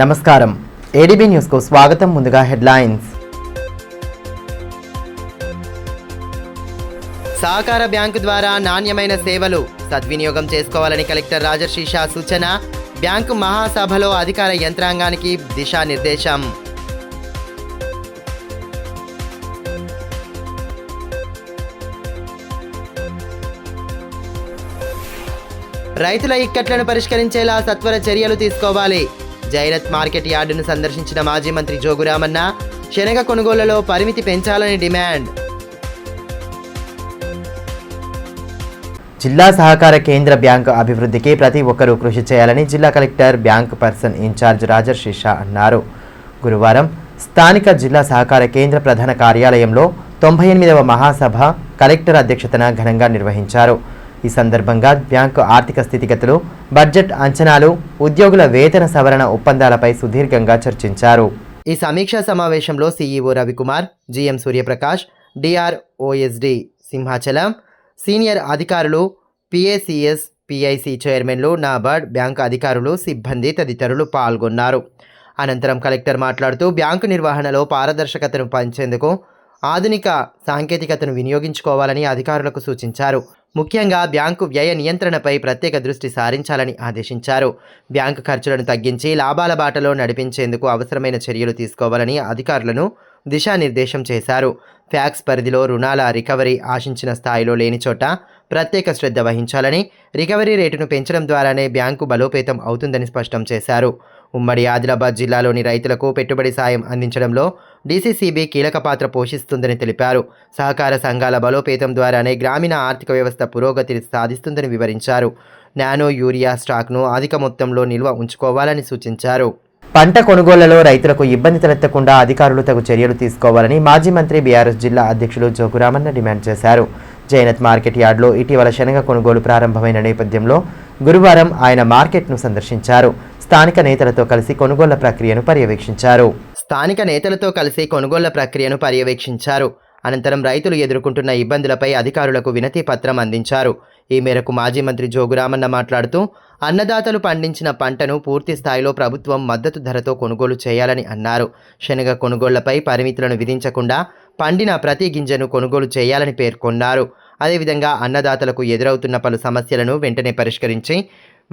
నమస్కారం ADB news కు స్వాగతం. ముందుగా హెడ్లైన్స్. సహకార బ్యాంకు ద్వారా నాణ్యమైన సేవలు సద్వినియోగం చేసుకోవాలని కలెక్టర్ రాజర్షి షా సూచన. బ్యాంకు మహాసభలో అధికార యంత్రాంగానికి దిశానిర్దేశం. రైతుల ఇక్కట్లను పరిష్కరించేలా సత్వర చర్యలు తీసుకోవాలి. జైనత్ మార్కెట్ యార్డును సందర్శించిన మాజీ మంత్రి జోగురామన్న. శనగ కొనుగోళ్లలో పరిమితి పెంచాలని డిమాండ్. జిల్లా సహకార కేంద్ర బ్యాంకు అభివృద్ధికి ప్రతి ఒక్కరూ కృషి చేయాలని జిల్లా కలెక్టర్ బ్యాంకు పర్సన్ ఇన్ఛార్జ్ రాజర్షి షా అన్నారు. గురువారం స్థానిక జిల్లా సహకార కేంద్ర ప్రధాన కార్యాలయంలో 98వ మహాసభ కలెక్టర్ అధ్యక్షతన ఘనంగా నిర్వహించారు. ఈ సందర్భంగా బ్యాంకు ఆర్థిక స్థితిగతులు, బడ్జెట్ అంచనాలు, ఉద్యోగుల వేతన సవరణ ఒప్పందాలపై సుదీర్ఘంగా చర్చించారు. ఈ సమీక్షా సమావేశంలో CEO Ravikumar, GM Suryaprakash, DR OSD Simhachalam, senior అధికారులు, పిఏసిఎస్, పిఐసి చైర్మన్లు, నాబార్డ్ బ్యాంకు అధికారులు, సిబ్బంది తదితరులు పాల్గొన్నారు. అనంతరం కలెక్టర్ మాట్లాడుతూ బ్యాంకు నిర్వహణలో పారదర్శకతను పెంచేందుకు ఆధునిక సాంకేతికతను వినియోగించుకోవాలని అధికారులకు సూచించారు. ముఖ్యంగా బ్యాంకు వ్యయ నియంత్రణపై ప్రత్యేక దృష్టి సారించాలని ఆదేశించారు. బ్యాంకు ఖర్చులను తగ్గించి లాభాల బాటలో నడిపించేందుకు అవసరమైన చర్యలు తీసుకోవాలని అధికారులను దిశానిర్దేశం చేశారు. ఫ్యాక్స్ పరిధిలో రుణాల రికవరీ ఆశించిన స్థాయిలో లేని చోట ప్రత్యేక శ్రద్ధ వహించాలని, రికవరీ రేటును పెంచడం ద్వారానే బ్యాంకు బలోపేతం అవుతుందని స్పష్టం చేశారు. ఉమ్మడి ఆదిలాబాద్ జిల్లాలోని రైతులకు పెట్టుబడి సాయం అందించడంలో డీసీసీబీ కీలక పాత్ర పోషిస్తుందని తెలిపారు. సహకార సంఘాల బలోపేతం ద్వారానే గ్రామీణ ఆర్థిక వ్యవస్థ పురోగతిని సాధిస్తుందని వివరించారు. నానో యూరియా స్టాక్ను అధిక మొత్తంలో నిల్వ ఉంచుకోవాలని సూచించారు. పంట కొనుగోళ్లలో రైతులకు ఇబ్బంది తలెత్తకుండా అధికారులు తగు చర్యలు తీసుకోవాలని మాజీ మంత్రి బీఆర్ఎస్ జిల్లా అధ్యక్షులు జోగురామన్న డిమాండ్ చేశారు. జైనత్ మార్కెట్ యార్డులో ఇటీవల శనగ కొనుగోలు ప్రారంభమైన నేపథ్యంలో గురువారం ఆయన మార్కెట్ను సందర్శించారు. స్థానిక నేతలతో కలిసి కొనుగోళ్ల ప్రక్రియను పర్యవేక్షించారు. అనంతరం రైతులు ఎదుర్కొంటున్న ఇబ్బందులపై అధికారులకు వినతి పత్రం అందించారు. ఈ మేరకు మాజీ మంత్రి జోగురామన్న మాట్లాడుతూ అన్నదాతలు పండించిన పంటను పూర్తి స్థాయిలో ప్రభుత్వం మద్దతు ధరతో కొనుగోలు చేయాలని అన్నారు. శనగ కొనుగోళ్లపై పరిమితులను విధించకుండా పండిన ప్రతి గింజను కొనుగోలు చేయాలని పేర్కొన్నారు. అదేవిధంగా అన్నదాతలకు ఎదురవుతున్న పలు సమస్యలను వెంటనే పరిష్కరించి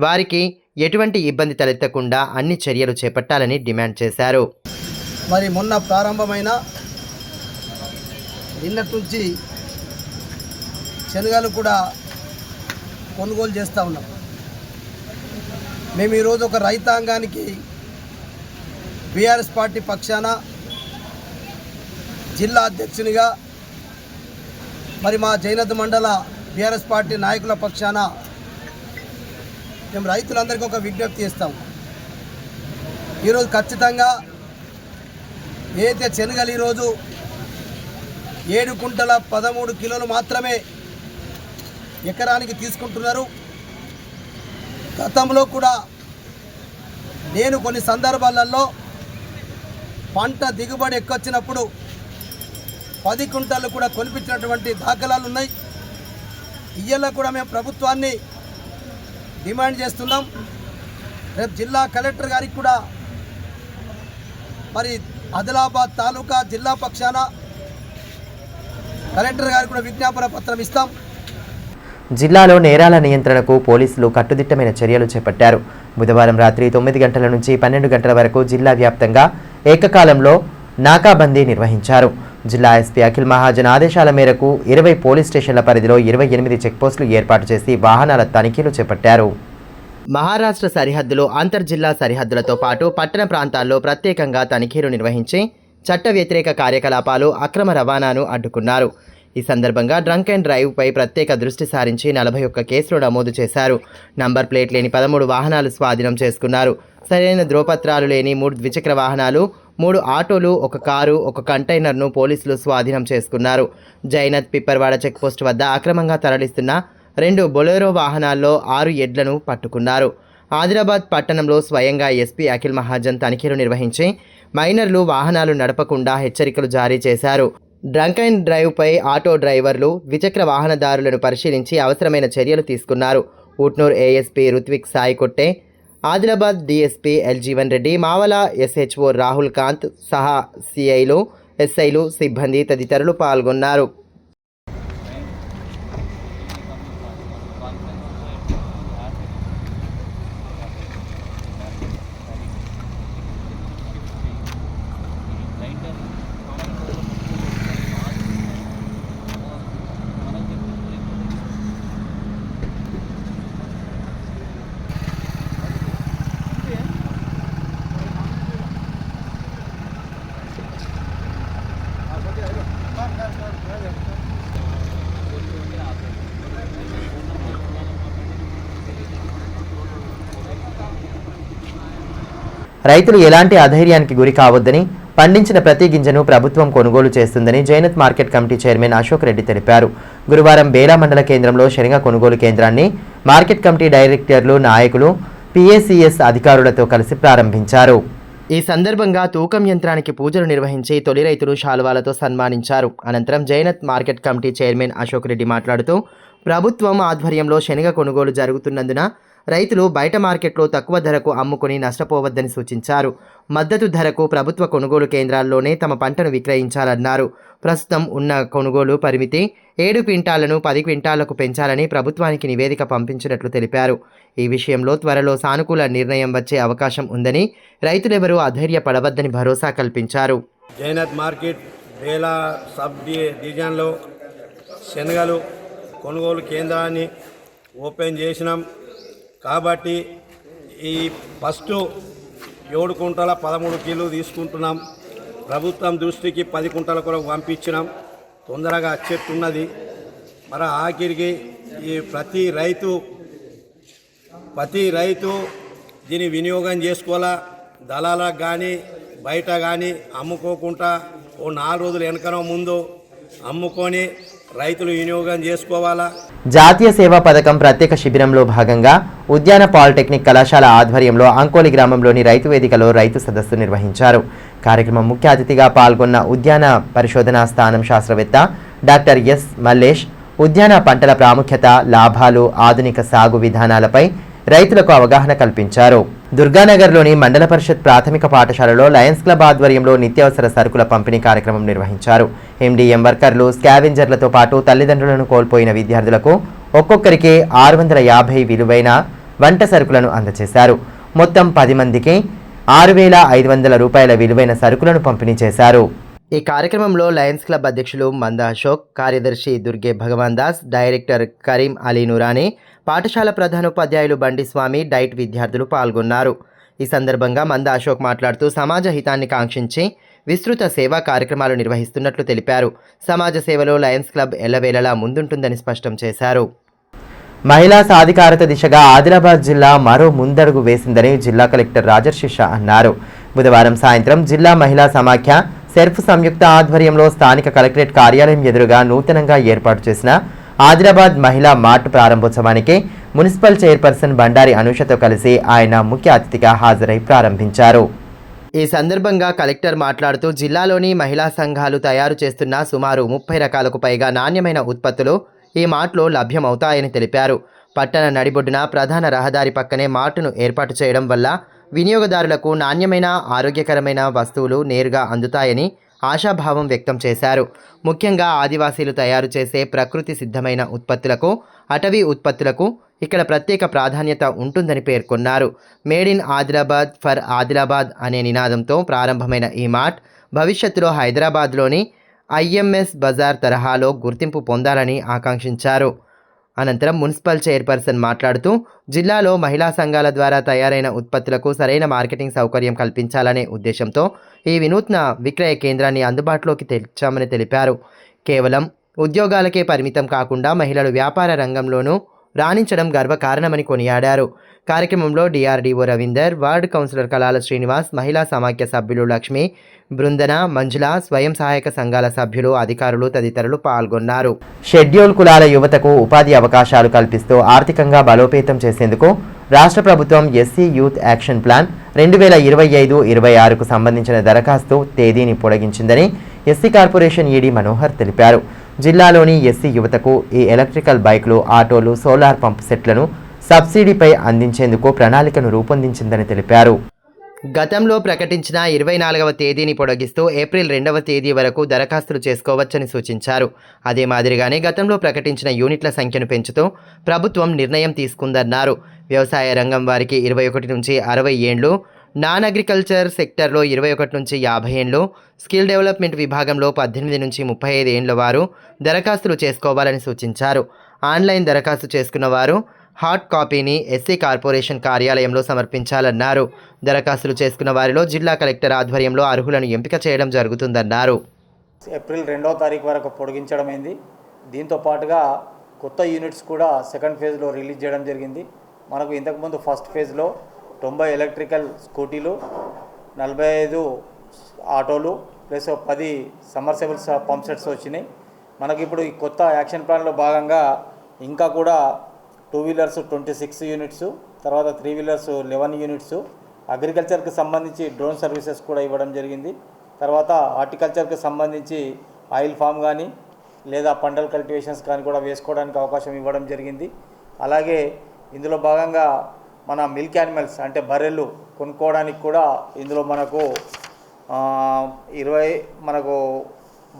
వారికి ఎటువంటి ఇబ్బంది తలెత్తకుండా అన్ని చర్యలు చేపట్టాలని డిమాండ్ చేశారు. మరి మొన్న ప్రారంభమైన నిన్నటి నుంచి శనగలు కూడా కొనుగోలు చేస్తూ ఉన్నాం. మేము ఈరోజు ఒక రైతాంగానికి బీఆర్ఎస్ పార్టీ పక్షాన జిల్లా అధ్యక్షునిగా, మరి మా జైనత్ మండల బీఆర్ఎస్ పార్టీ నాయకుల పక్షాన మేము రైతులందరికీ ఒక విజ్ఞప్తి చేస్తాం. ఈరోజు ఖచ్చితంగా ఏదైతే శనగలు ఈరోజు 7 కుంటల 13 కిలోలు మాత్రమే ఎకరానికి తీసుకుంటున్నారు. గతంలో కూడా నేను కొన్ని సందర్భాలలో పంట దిగుబడి ఎక్కువచ్చినప్పుడు 10 కుంటలు కూడా కొనిపించినటువంటి దాఖలాలు ఉన్నాయి. ఇయ్యాల కూడా మేము ప్రభుత్వాన్ని డిమాండ్ చేస్తున్నాం. రేపు జిల్లా కలెక్టర్ గారికి కూడా మరి ఆదిలాబాద్ తాలూకా జిల్లా పక్షాన కలెక్టర్ గారికి కూడా విజ్ఞాపన పత్రం ఇస్తాం. జిల్లాలో నేరాల నియంత్రణకు పోలీసులు కట్టుదిట్టమైన చర్యలు చేపట్టారు. బుధవారం రాత్రి 9 గంటల నుంచి 12 గంటల వరకు జిల్లా వ్యాప్తంగా ఏకకాలంలో నాకాబందీ నిర్వహించారు. జిల్లా ఎస్పీ అఖిల్ మహాజన్ ఆదేశాల మేరకు 20 పోలీస్ స్టేషన్ల పరిధిలో 28 చెక్పోస్టులు ఏర్పాటు చేసి వాహనాల తనిఖీలు చేపట్టారు. మహారాష్ట్ర సరిహద్దులో అంతర్జిల్లా సరిహద్దులతో పాటు పట్టణ ప్రాంతాల్లో ప్రత్యేకంగా తనిఖీలు నిర్వహించి చట్ట వ్యతిరేక కార్యకలాపాలు, అక్రమ రవాణాను అడ్డుకున్నారు. ఈ సందర్భంగా డ్రంక్ అండ్ డ్రైవ్ పై ప్రత్యేక దృష్టి సారించి 41 కేసులు నమోదు చేశారు. నంబర్ ప్లేట్ లేని 13 వాహనాలు స్వాధీనం చేసుకున్నారు. సరైన ధ్రువపత్రాలు లేని 3 ద్విచక్ర వాహనాలు, 3 ఆటోలు, 1 కారు, 1 కంటైనర్ను పోలీసులు స్వాధీనం చేసుకున్నారు. జైనత్ పిప్పర్వాడ చెక్పోస్ట్ వద్ద అక్రమంగా తరలిస్తున్న 2 బొలెరో వాహనాల్లో 6 ఎడ్లను పట్టుకున్నారు. ఆదిలాబాద్ పట్టణంలో స్వయంగా ఎస్పీ అఖిల్ మహాజన్ తనిఖీలు నిర్వహించి మైనర్లు వాహనాలు నడపకుండా హెచ్చరికలు జారీ చేశారు. డ్రంక్ అండ్ డ్రైవ్ పై ఆటో డ్రైవర్లు, ద్విచక్ర వాహనదారులను పరిశీలించి అవసరమైన చర్యలు తీసుకున్నారు. ఊట్నూర్ ఏఎస్పీ రుత్విక్ సాయి కొట్టే ఆదిలాబాద్ డీఎస్పీ ఎల్జీవన్ రెడ్డి, మావల ఎస్హెచ్ఓ రాహుల్ కాంత్ సహా సిఐలు, ఎస్ఐలు, సిబ్బంది తదితరులు పాల్గొన్నారు. రైతులు ఎలాంటి అధైర్యానికి గురి కావద్దని, పండించిన ప్రతి గింజను ప్రభుత్వం కొనుగోలు చేస్తుందని Jainath market committee chairman Ashok Reddy తెలిపారు. గురువారం బేలా మండల కేంద్రంలో శనగ కొనుగోలు కేంద్రాన్ని మార్కెట్ కమిటీ డైరెక్టర్లు, నాయకులు, పిఏసిఎస్ అధికారులతో కలిసి ప్రారంభించారు. ఈ సందర్భంగా తూకం యంత్రానికి పూజలు నిర్వహించి తొలి రైతులు శాలువాలతో సన్మానించారు. అనంతరం Jainath market committee chairman Ashok Reddy మాట్లాడుతూ, ప్రభుత్వం ఆధ్వర్యంలో శనగ కొనుగోలు జరుగుతున్నందున రైతులు బయట మార్కెట్లో తక్కువ ధరకు అమ్ముకొని నష్టపోవద్దని సూచించారు. మద్దతు ధరకు ప్రభుత్వ కొనుగోలు కేంద్రాల్లోనే తమ పంటను విక్రయించాలన్నారు. ప్రస్తుతం ఉన్న కొనుగోలు పరిమితి 7 క్వింటాలను 10 క్వింటాలకు పెంచాలని ప్రభుత్వానికి నివేదిక పంపించినట్లు తెలిపారు. ఈ విషయంలో త్వరలో సానుకూల నిర్ణయం వచ్చే అవకాశం ఉందని, రైతులెవరూ అధైర్యపడవద్దని భరోసా కల్పించారు. జైనత్ మార్కెట్ బేలా సబ్ డివిజన్లో శనగలు కొనుగోలు కేంద్రాన్ని ఓపెన్ చేసినాం. కాబట్టి ఈ ఫస్ట్ 7 కుంటల 13 కిలోలు తీసుకుంటున్నాం. ప్రభుత్వం దృష్టికి 10 కుంటల కొరకు పంపించినాం. తొందరగా వచ్చేట్టున్నది. మరి ఆఖరికి ఈ ప్రతి రైతు దీన్ని వినియోగం చేసుకోవాలా. దళాలకు కానీ బయట కానీ అమ్ముకోకుండా ఓ 4 రోజులు వెనకనో ముందు అమ్ముకొని రైతులు వినియోగం చేసుకోవాలా. జాతీయ సేవా పథకం ప్రత్యేక శిబిరంలో భాగంగా ఉద్యాన పాలిటెక్నిక్ కళాశాల ఆధ్వర్యంలో అంకోలి గ్రామంలోని రైతు వేదికలో రైతు సదస్సు నిర్వహించారు. కార్యక్రమం ముఖ్య అతిథిగా పాల్గొన్న ఉద్యాన పరిశోధనా స్థానం శాస్త్రవేత్త డాక్టర్ ఎస్ మల్లేష్ ఉద్యాన పంటల ప్రాముఖ్యత, లాభాలు, ఆధునిక సాగు విధానాలపై రైతులకు అవగాహన కల్పించారు. దుర్గానగర్లోని మండల పరిషత్ ప్రాథమిక పాఠశాలలో లయన్స్ క్లబ్ ఆధ్వర్యంలో నిత్యావసర సరుకుల పంపిణీ కార్యక్రమం నిర్వహించారు. ఎండిఎం వర్కర్లు, స్కావెంజర్లతో పాటు తల్లిదండ్రులను కోల్పోయిన విద్యార్థులకు ఒక్కొక్కరికి 650 విలువైన వంట సరుకులను అందజేశారు. మొత్తం 10 మందికి 6,500 రూపాయల విలువైన సరుకులను పంపిణీ చేశారు. ఈ కార్యక్రమంలో లయన్స్ క్లబ్ అధ్యక్షులు మంద అశోక్, కార్యదర్శి దుర్గే భగవాన్ దాస్, డైరెక్టర్ కరీం అలీ నూరానీ, పాఠశాల ప్రధానోపాధ్యాయులు బండి స్వామి, డైట్ విద్యార్థులు పాల్గొన్నారు. ఈ సందర్భంగా మంద అశోక్ మాట్లాడుతూ సమాజ హితాన్ని కాంక్షించి విస్తృత సేవా కార్యక్రమాలు నిర్వహిస్తున్నట్లు తెలిపారు. సమాజ సేవలో లయన్స్ క్లబ్ ఎల్లవేళలా ముందుంటుందని స్పష్టం చేశారు. మహిళా సాధికారత దిశగా ఆదిలాబాద్ జిల్లా మరో ముందడుగు వేసిందని జిల్లా కలెక్టర్ రాజర్షిష అన్నారు. బుధవారం సాయంత్రం జిల్లా మహిళా సమాఖ్య సెర్ఫ్ సంయుక్త ఆధ్వర్యంలో స్థానిక కలెక్టరేట్ కార్యాలయం ఎదురుగా నూతనంగా ఏర్పాటు చేసిన ఆదిలాబాద్ మహిళా మార్ట్ ప్రారంభోత్సవానికి మున్సిపల్ చైర్పర్సన్ బండారి అనుషతో కలిసి ఆయన ముఖ్య అతిథిగా హాజరై ప్రారంభించారు. ఈ సందర్భంగా కలెక్టర్ మాట్లాడుతూ జిల్లాలోని మహిళా సంఘాలు తయారు చేస్తున్న సుమారు 30 రకాలకు పైగా నాణ్యమైన ఉత్పత్తులు ఈ మార్ట్లో లభ్యమవుతాయని తెలిపారు. పట్టణ నడిబొడ్డున ప్రధాన రహదారి పక్కనే మార్టును ఏర్పాటు చేయడం వల్ల వినియోగదారులకు నాణ్యమైన, ఆరోగ్యకరమైన వస్తువులు నేరుగా అందుతాయని ఆశాభావం వ్యక్తం చేశారు. ముఖ్యంగా ఆదివాసీలు తయారు చేసే ప్రకృతి సిద్ధమైన ఉత్పత్తులకు, అటవీ ఉత్పత్తులకు ఇక్కడ ప్రత్యేక ప్రాధాన్యత ఉంటుందని పేర్కొన్నారు. Made in Adilabad for Adilabad అనే నినాదంతో ప్రారంభమైన ఈ మార్ట్ భవిష్యత్తులో హైదరాబాద్లోని ఐఎంఎస్ బజార్ తరహాలో గుర్తింపు పొందాలని ఆకాంక్షించారు. అనంతరం మున్సిపల్ చైర్పర్సన్ మాట్లాడుతూ జిల్లాలో మహిళా సంఘాల ద్వారా తయారైన ఉత్పత్తులకు సరైన మార్కెటింగ్ సౌకర్యం కల్పించాలనే ఉద్దేశంతో ఈ వినూత్న విక్రయ కేంద్రాన్ని అందుబాటులోకి తెచ్చామని తెలిపారు. కేవలం ఉద్యోగాలకే పరిమితం కాకుండా మహిళలు వ్యాపార రంగంలోనూ రాణించడం గర్వకారణమని కొనియాడారు. కార్యక్రమంలో DRDO Ravinder, ward councillor Kalala Srinivas, మహిళా సమాఖ్య సభ్యులు లక్ష్మి, బృందన, మంజుల, స్వయం సహాయక సంఘాల సభ్యులు, అధికారులు తదితరులు పాల్గొన్నారు. షెడ్యూల్ కులాల యువతకు ఉపాధి అవకాశాలు కల్పిస్తూ ఆర్థికంగా బలోపేతం చేసేందుకు రాష్ట్ర ప్రభుత్వం ఎస్సీ యూత్ యాక్షన్ ప్లాన్ 2025-26కు సంబంధించిన దరఖాస్తు తేదీని పొడిగించిందని ఎస్సీ కార్పొరేషన్ ఈడీ మనోహర్ తెలిపారు. జిల్లాలోని ఎస్సీ యువతకు ఈ ఎలక్ట్రికల్ బైక్లు, ఆటోలు, సోలార్ పంప్ సెట్లను సబ్సిడీపై అందించేందుకు ప్రణాళికను రూపొందించిందని తెలిపారు. గతంలో ప్రకటించిన 24వ తేదీని పొడిగిస్తూ ఏప్రిల్ 2వ తేదీ వరకు దరఖాస్తులు చేసుకోవచ్చని సూచించారు. అదే మాదిరిగానే గతంలో ప్రకటించిన యూనిట్ల సంఖ్యను పెంచుతూ ప్రభుత్వం నిర్ణయం తీసుకుందన్నారు. వ్యవసాయ రంగం వారికి 21 నుంచి 60 ఏండ్లు, నాన్ అగ్రికల్చర్ సెక్టర్లో 21 నుంచి 50 ఏండ్లు, స్కిల్ డెవలప్మెంట్ విభాగంలో 18 నుంచి 35 ఏండ్ల వారు దరఖాస్తులు చేసుకోవాలని సూచించారు. ఆన్లైన్ దరఖాస్తు చేసుకున్న వారు హార్డ్ కాపీని ఎస్సీ కార్పొరేషన్ కార్యాలయంలో సమర్పించాలన్నారు. దరఖాస్తులు చేసుకున్న వారిలో జిల్లా కలెక్టర్ ఆధ్వర్యంలో అర్హులను ఎంపిక చేయడం జరుగుతుందన్నారు. ఏప్రిల్ 2వ తారీఖు వరకు పొడిగించడమైంది. దీంతో పాటుగా కొత్త యూనిట్స్ కూడా సెకండ్ ఫేజ్లో రిలీజ్ చేయడం జరిగింది. మనకు ఇంతకుముందు ఫస్ట్ ఫేజ్లో 90 ఎలక్ట్రికల్ స్కూటీలు, 45 ఆటోలు ప్లస్ 10 సమ్మర్సెబుల్ పంప్ సెట్స్ వచ్చినాయి. మనకి ఇప్పుడు ఈ కొత్త యాక్షన్ ప్లాన్లో భాగంగా ఇంకా కూడా 2 వీలర్స్ 26 యూనిట్స్, తర్వాత 3 వీలర్స్ 11 యూనిట్స్, అగ్రికల్చర్కి సంబంధించి డ్రోన్ సర్వీసెస్ కూడా ఇవ్వడం జరిగింది. తర్వాత హార్టికల్చర్కి సంబంధించి ఆయిల్ ఫామ్ కానీ లేదా పంటల్ కల్టివేషన్స్ కానీ కూడా వేసుకోవడానికి అవకాశం ఇవ్వడం జరిగింది. అలాగే ఇందులో భాగంగా మన మిల్క్ యానిమల్స్ అంటే బర్రెలు కొనుక్కోవడానికి కూడా ఇందులో మనకు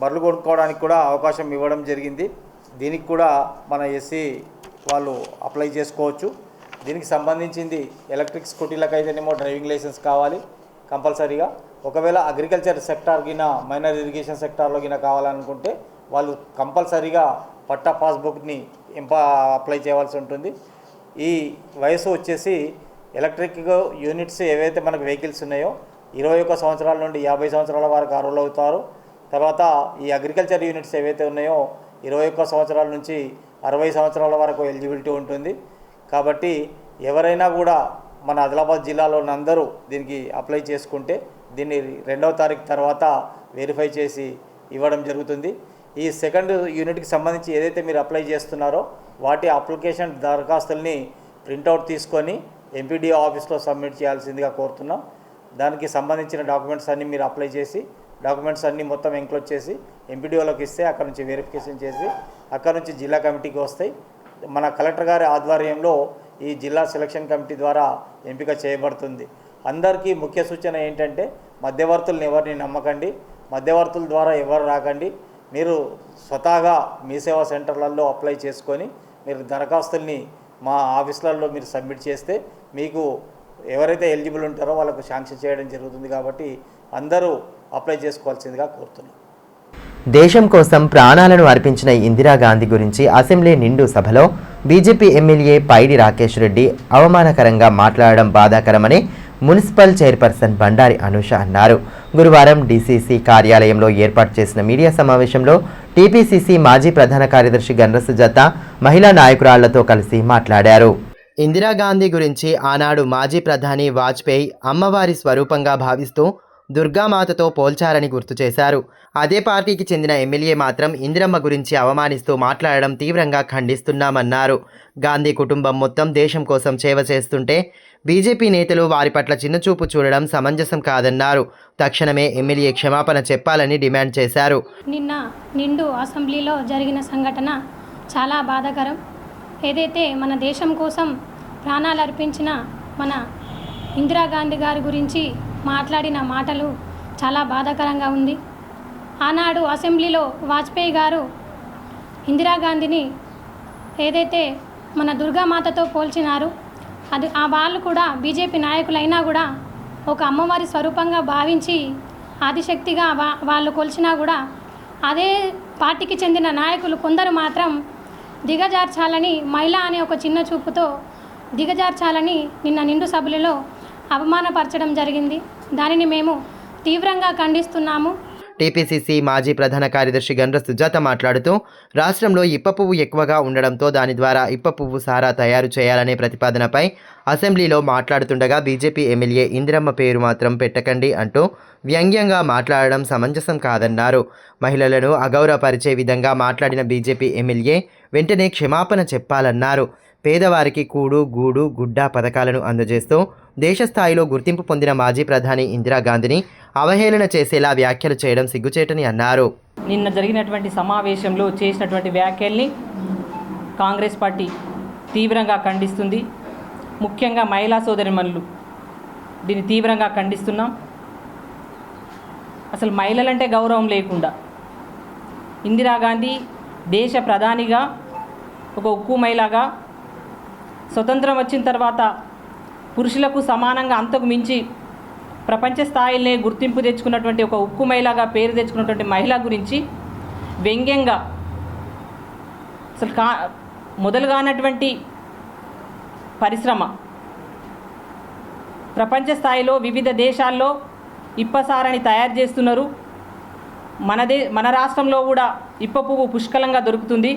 బర్రెలు కొనుక్కోవడానికి కూడా అవకాశం ఇవ్వడం జరిగింది. దీనికి కూడా మన ఎస్సీ వాళ్ళు అప్లై చేసుకోవచ్చు. దీనికి సంబంధించింది ఎలక్ట్రిక్ స్కూటీలకు అయితేనేమో డ్రైవింగ్ లైసెన్స్ కావాలి కంపల్సరీగా. ఒకవేళ అగ్రికల్చర్ సెక్టార్ గిన మైనర్ ఇరిగేషన్ సెక్టార్లో గిన కావాలనుకుంటే వాళ్ళు కంపల్సరీగా పట్టా పాస్బుక్ని అప్లై చేయవలసి ఉంటుంది. ఈ వయసు వచ్చేసి ఎలక్ట్రిక్ యూనిట్స్ ఏవైతే మనకు వెహికల్స్ ఉన్నాయో 21 సంవత్సరాల నుండి 50 సంవత్సరాల వరకు అర్హులు అవుతారు. తర్వాత ఈ అగ్రికల్చర్ యూనిట్స్ ఏవైతే ఉన్నాయో 21 సంవత్సరాల నుంచి 60 సంవత్సరాల వరకు ఎలిజిబిలిటీ ఉంటుంది. కాబట్టి ఎవరైనా కూడా మన ఆదిలాబాద్ జిల్లాలోని అందరూ దీనికి అప్లై చేసుకుంటే దీన్ని 2వ తారీఖు తర్వాత వెరిఫై చేసి ఇవ్వడం జరుగుతుంది. ఈ సెకండ్ యూనిట్కి సంబంధించి ఏదైతే మీరు అప్లై చేస్తున్నారో వాటి అప్లికేషన్ దరఖాస్తుల్ని ప్రింటౌట్ తీసుకొని ఎంపీడీఓ ఆఫీస్లో సబ్మిట్ చేయాల్సిందిగా కోరుతున్నాం. దానికి సంబంధించిన డాక్యుమెంట్స్ అన్నీ మీరు అప్లై చేసి డాక్యుమెంట్స్ అన్నీ మొత్తం ఎంక్లోజ్ చేసి ఎంపీడీఓలోకి ఇస్తే అక్కడ నుంచి వెరిఫికేషన్ చేసి అక్కడ నుంచి జిల్లా కమిటీకి వస్తాయి. మన కలెక్టర్ గారి ఆధ్వర్యంలో ఈ జిల్లా సెలక్షన్ కమిటీ ద్వారా ఎంపిక చేయబడుతుంది. అందరికీ ముఖ్య సూచన ఏంటంటే మధ్యవర్తులను ఎవరిని నమ్మకండి, మధ్యవర్తుల ద్వారా ఎవరు రాకండి. మీరు స్వతహాగా మీ సేవా సెంటర్లలో అప్లై చేసుకొని మీరు దరఖాస్తుల్ని మా ఆఫీసులలో మీరు సబ్మిట్ చేస్తే మీకు ఎవరైతే ఎలిజిబుల్ ఉంటారో వాళ్ళకు శాంక్షన్ చేయడం జరుగుతుంది. కాబట్టి అందరూ అప్లై చేసుకోవాల్సిందిగా కోరుతున్నాం. దేశం కోసం ప్రాణాలను అర్పించిన ఇందిరాగాంధీ గురించి అసెంబ్లీ నిండు సభలో బీజేపీ ఎమ్మెల్యే పైడి రాకేష్ రెడ్డి అవమానకరంగా మాట్లాడడం బాధాకరమని మున్సిపల్ చైర్పర్సన్ బండారి అనూష అన్నారు. గురువారం డీసీసీ కార్యాలయంలో ఏర్పాటు చేసిన మీడియా సమావేశంలో టీపీసీసీ మాజీ ప్రధాన కార్యదర్శి గండ్ర సుజాత మహిళా నాయకురాళ్లతో కలిసి మాట్లాడారు. ఇందిరాగాంధీ గురించి ఆనాడు మాజీ ప్రధాని వాజ్పేయి అమ్మవారి స్వరూపంగా భావిస్తూ దుర్గామాతతో పోల్చారని గుర్తు చేశారు. అదే పార్టీకి చెందిన ఎమ్మెల్యే మాత్రం ఇందిరమ్మ గురించి అవమానిస్తూ మాట్లాడడం తీవ్రంగా ఖండిస్తున్నామన్నారు. గాంధీ కుటుంబం మొత్తం దేశం కోసం సేవ చేస్తుంటే బీజేపీ నేతలు వారి పట్ల చిన్నచూపు చూడడం సమంజసం కాదన్నారు. తక్షణమే ఎమ్మెల్యే క్షమాపణ చెప్పాలని డిమాండ్ చేశారు. నిన్న నిండు అసెంబ్లీలో జరిగిన సంఘటన చాలా బాధాకరం. ఏదైతే మన దేశం కోసం ప్రాణాలు అర్పించిన మన ఇందిరాగాంధీ గారి గురించి మాట్లాడిన మాటలు చాలా బాధాకరంగా ఉంది. ఆనాడు అసెంబ్లీలో వాజ్పేయి గారు ఇందిరాగాంధీని ఏదైతే మన దుర్గామాతతో పోల్చినారు, అది ఆ వాళ్ళు కూడా బీజేపీ నాయకులైనా కూడా ఒక అమ్మవారి స్వరూపంగా భావించి ఆదిశక్తిగా వాళ్ళు కొలిచినా కూడా అదే పార్టీకి చెందిన నాయకులు కొందరు మాత్రం దిగజార్చాలని, మహిళ అనే ఒక చిన్న చూపుతో దిగజార్చాలని నిన్న నిండు సభలలో అవమానపరచడం జరిగింది. దానిని మేము తీవ్రంగా ఖండిస్తున్నాము. టీపీసీసీ మాజీ ప్రధాన కార్యదర్శి గండ్ర సుజాత మాట్లాడుతూ రాష్ట్రంలో ఇప్ప పువ్వు ఎక్కువగా ఉండడంతో దాని ద్వారా ఇప్ప పువ్వు సారా తయారు చేయాలనే ప్రతిపాదనపై అసెంబ్లీలో మాట్లాడుతుండగా బీజేపీ ఎమ్మెల్యే ఇందిరమ్మ పేరు మాత్రం పెట్టకండి అంటూ వ్యంగ్యంగా మాట్లాడడం సమంజసం కాదన్నారు. మహిళలను అగౌరవపరిచే విధంగా మాట్లాడిన బీజేపీ ఎమ్మెల్యే వెంటనే క్షమాపణ చెప్పాలన్నారు. పేదవారికి కూడు గూడు గుడ్డ పథకాలను అందజేస్తూ దేశ స్థాయిలో గుర్తింపు పొందిన మాజీ ప్రధాని ఇందిరాగాంధీని అవహేళన చేసేలా వ్యాఖ్యలు చేయడం సిగ్గుచేటని అన్నారు. నిన్న జరిగినటువంటి సమావేశంలో చేసినటువంటి వ్యాఖ్యల్ని కాంగ్రెస్ పార్టీ తీవ్రంగా ఖండిస్తుంది. ముఖ్యంగా మహిళా సోదరిమణులు దీన్ని తీవ్రంగా ఖండిస్తున్నాం. అసలు మహిళలంటే గౌరవం లేకుండా ఇందిరాగాంధీ దేశ ప్రధానిగా ఒక ఉక్కు మహిళగా స్వతంత్రం వచ్చిన తర్వాత పురుషులకు సమానంగా అంతకు మించి ప్రపంచ స్థాయిలో గుర్తింపు తెచ్చుకున్నటువంటి ఒక ఉక్కు మహిళగా పేరు తెచ్చుకున్నటువంటి మహిళ గురించి వ్యంగ్యంగా అసలు మొదలుగానటువంటి పరిశ్రమ ప్రపంచ స్థాయిలో వివిధ దేశాల్లో ఇప్పసారని తయారు చేస్తున్నారు. మన రాష్ట్రంలో కూడా ఇప్ప పువ్వు పుష్కలంగా దొరుకుతుంది.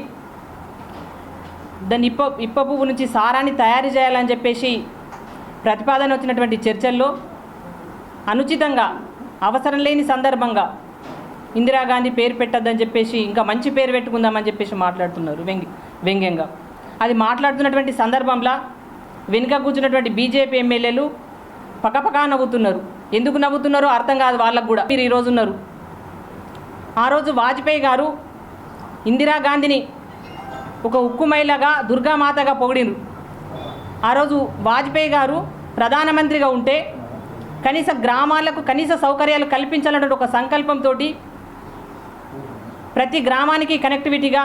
దాన్ని ఇప్ప పువ్వు నుంచి సారాన్ని తయారు చేయాలని చెప్పేసి ప్రతిపాదన వచ్చినటువంటి చర్చల్లో అనుచితంగా అవసరం లేని సందర్భంగా ఇందిరాగాంధీ పేరు పెట్టద్దని చెప్పేసి ఇంకా మంచి పేరు పెట్టుకుందామని చెప్పేసి మాట్లాడుతున్నారు వ్యంగ్యంగా. అది మాట్లాడుతున్నటువంటి సందర్భంలో వెనుక కూర్చున్నటువంటి బీజేపీ ఎమ్మెల్యేలు పక్కపక్క నవ్వుతున్నారు. ఎందుకు నవ్వుతున్నారో అర్థం కాదు వాళ్ళకు కూడా. మీరు ఈరోజు ఉన్నారు. ఆ రోజు వాజ్పేయి గారు ఇందిరాగాంధీని ఒక ఉక్కు మహిళగా దుర్గామాతగా పొగిడిరు. ఆ రోజు వాజ్పేయి గారు ప్రధానమంత్రిగా ఉంటే కనీస గ్రామాలకు కనీస సౌకర్యాలు కల్పించాలన్న ఒక సంకల్పంతో ప్రతి గ్రామానికి కనెక్టివిటీగా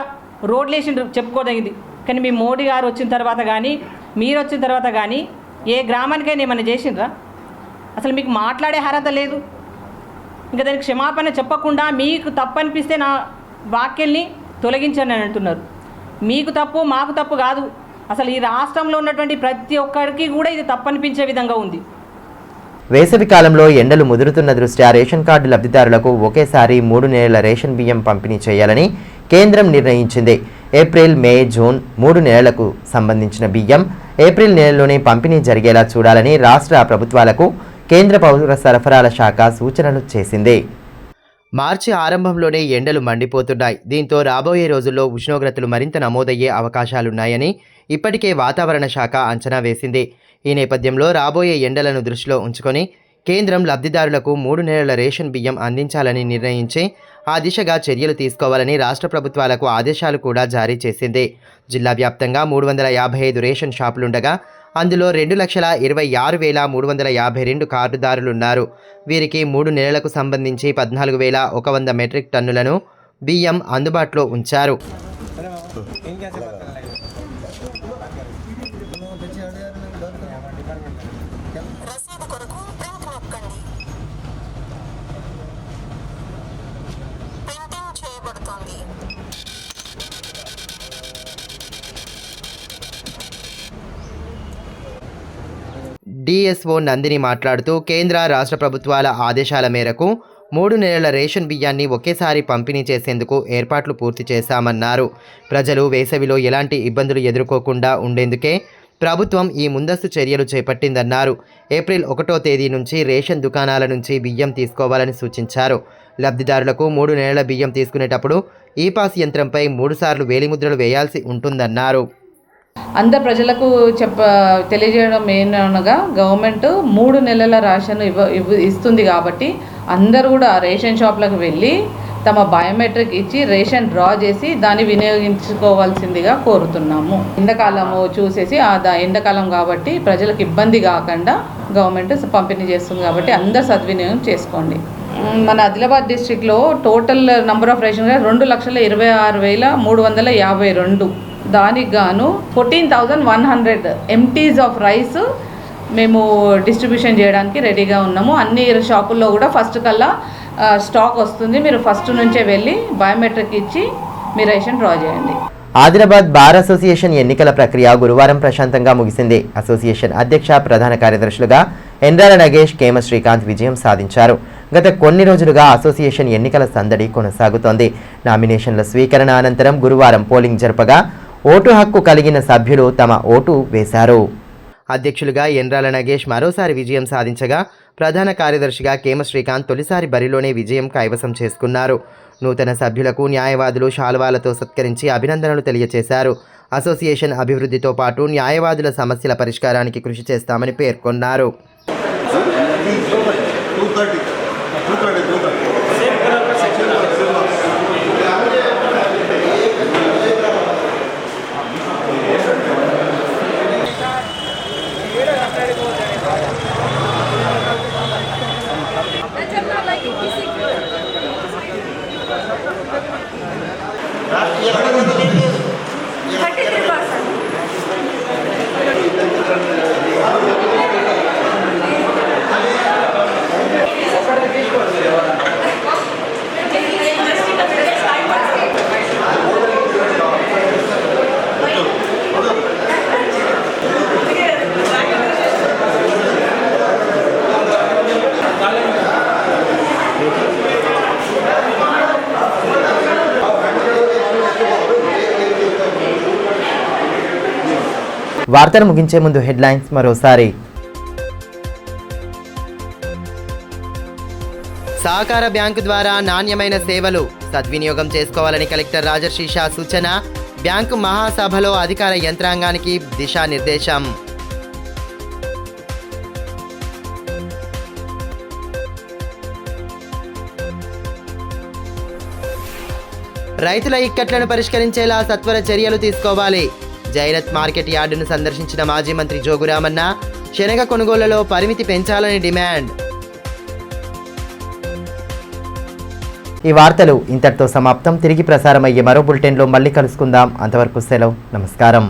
రోడ్లు వేసి చెప్పుకోదగింది. కానీ మీ మోడీ గారు వచ్చిన తర్వాత కానీ మీరు వచ్చిన తర్వాత కానీ ఏ గ్రామానికైనా ఏమైనా చేసిండ్రా? అసలు మీకు మాట్లాడే అర్హత లేదు. ఇంకా దానికి క్షమాపణ చెప్పకుండా మీకు తప్పు అనిపిస్తే నా వాక్యాల్ని తొలగించండి అని అంటున్నారు. మీకు తప్పు మాకు తప్పు కాదు. అసలు ఈ రాష్ట్రంలో ఉన్నటువంటి ప్రతి ఒక్కరికి కూడా ఇది తప్పు అనిపించే విధంగా ఉంది. వేసవి కాలంలో ఎండలు ముదురుతున్న దృష్ట్యా రేషన్ కార్డు లబ్ధిదారులకు ఒకేసారి 3 నెలల రేషన్ బియ్యం పంపిణీ చేయాలని కేంద్రం నిర్ణయించింది. ఏప్రిల్, మే, జూన్ 3 నెలలకు సంబంధించిన బియ్యం ఏప్రిల్ నెలలోనే పంపిణీ జరిగేలా చూడాలని రాష్ట్ర ప్రభుత్వాలకు కేంద్ర పౌర సరఫరాల శాఖ సూచనలు చేసింది. మార్చి ఆరంభంలోనే ఎండలు మండిపోతున్నాయి. దీంతో రాబోయే రోజుల్లో ఉష్ణోగ్రతలు మరింత నమోదయ్యే అవకాశాలున్నాయని ఇప్పటికే వాతావరణ శాఖ అంచనా వేసింది. ఈ నేపథ్యంలో రాబోయే ఎండలను దృష్టిలో ఉంచుకొని కేంద్రం లబ్ధిదారులకు 3 నెలల రేషన్ బియ్యం అందించాలని నిర్ణయించి ఆ దిశగా చర్యలు తీసుకోవాలని రాష్ట్ర ప్రభుత్వాలకు ఆదేశాలు కూడా జారీ చేసింది. జిల్లా వ్యాప్తంగా 355 రేషన్ షాపులుండగా అందులో 2,26,352 కార్డుదారులున్నారు. వీరికి 3 నెలలకు సంబంధించి 14,100 మెట్రిక్ టన్నులను బియ్యం అందుబాటులో ఉంచారు. డిఎస్ఓ నందిని మాట్లాడుతూ కేంద్ర రాష్ట్ర ప్రభుత్వాల ఆదేశాల మేరకు 3 నెలల రేషన్ బియ్యాన్ని ఒకేసారి పంపిణీ చేసేందుకు ఏర్పాట్లు పూర్తి చేశామన్నారు. ప్రజలు వేసవిలో ఎలాంటి ఇబ్బందులు ఎదుర్కోకుండా ఉండేందుకే ప్రభుత్వం ఈ ముందస్తు చర్యలు చేపట్టిందన్నారు. ఏప్రిల్ 1వ తేదీ నుంచి రేషన్ దుకాణాల నుంచి బియ్యం తీసుకోవాలని సూచించారు. లబ్ధిదారులకు 3 నెలల బియ్యం తీసుకునేటప్పుడు ఈపాస్ యంత్రంపై 3 సార్లు వేలిముద్రలు వేయాల్సి ఉంటుందన్నారు. అందరు ప్రజలకు తెలియజేయడం ఏంటనగా గవర్నమెంట్ 3 నెలల రేషన్ ఇస్తుంది కాబట్టి అందరూ కూడా రేషన్ షాప్లకు వెళ్ళి తమ బయోమెట్రిక్ ఇచ్చి రేషన్ డ్రా చేసి దాన్ని వినియోగించుకోవాల్సిందిగా కోరుతున్నాము. ఎండాకాలము చూసేసి ఎండాకాలం కాబట్టి ప్రజలకు ఇబ్బంది కాకుండా గవర్నమెంట్ పంపిణీ చేస్తుంది కాబట్టి అందరు సద్వినియోగం చేసుకోండి. మన ఆదిలాబాద్ డిస్ట్రిక్ట్లో టోటల్ నంబర్ ఆఫ్ రేషన్ 2,26,352. దానికి గాను 14,100 ఎంటీస్ ఆఫ్ రైస్ మేము డిస్ట్రిబ్యూషన్ చేయడానికి రెడీగా ఉన్నాము. అన్ని షాపుల్లో కూడా ఫస్ట్ కల్లా స్టాక్ వస్తుంది. మీరు ఫస్ట్ నుంచే వెళ్ళి బయోమెట్రిక్ ఇచ్చి మీ రేషన్ డ్రా చేయండి. ఆదిలాబాద్ బార్ అసోసియేషన్ ఎన్నికల ప్రక్రియ గురువారం ప్రశాంతంగా ముగిసింది. అసోసియేషన్ అధ్యక్ష, ప్రధాన కార్యదర్శులుగా ఎండ్రాల నగేష్, కేమ శ్రీకాంత్ విజయం సాధించారు. గత కొన్ని రోజులుగా అసోసియేషన్ ఎన్నికల సందడి కొనసాగుతోంది. నామినేషన్ల స్వీకరణ అనంతరం గురువారం పోలింగ్ జరపగా ఓటు హక్కు కలిగిన సభ్యులు తమ ఓటు వేశారు. అధ్యక్షులుగా ఎండ్రాల నగేష్ మరోసారి విజయం సాధించగా ప్రధాన కార్యదర్శిగా కేమ శ్రీకాంత్ తొలిసారి బరిలోనే విజయం కైవసం చేసుకున్నారు. నూతన సభ్యులకు న్యాయవాదులు శాల్వాలతో సత్కరించి అభినందనలు తెలియజేశారు. అసోసియేషన్ అభివృద్ధితో పాటు న్యాయవాదుల సమస్యల పరిష్కారానికి కృషి చేస్తామని పేర్కొన్నారు. వార్తలు ముగించే ముందు హెడ్లైన్స్ మరోసారి. సహకార బ్యాంకు ద్వారా నాణ్యమైన సేవలు సద్వినియోగం చేసుకోవాలని కలెక్టర్ రాజర్షి షా సూచన. బ్యాంకు మహాసభలో అధికార యంత్రాంగానికి దిశానిర్దేశం. రైతుల ఇక్కట్లను పరిష్కరించేలా సత్వర చర్యలు తీసుకోవాలి. జైరత్ మార్కెట్ యార్డును సందర్శించిన మాజీ మంత్రి జోగురామన్న శనగ కొనుగోళ్లలో పరిమితి పెంచాలని డిమాండ్. ఈ వార్తలు ఇంతటితో సమాప్తం. తిరిగి ప్రసారమయ్యే మరో బులెటిన్లో మళ్ళీ కలుసుకుందాం. అంతవరకు సెలవు. నమస్కారం.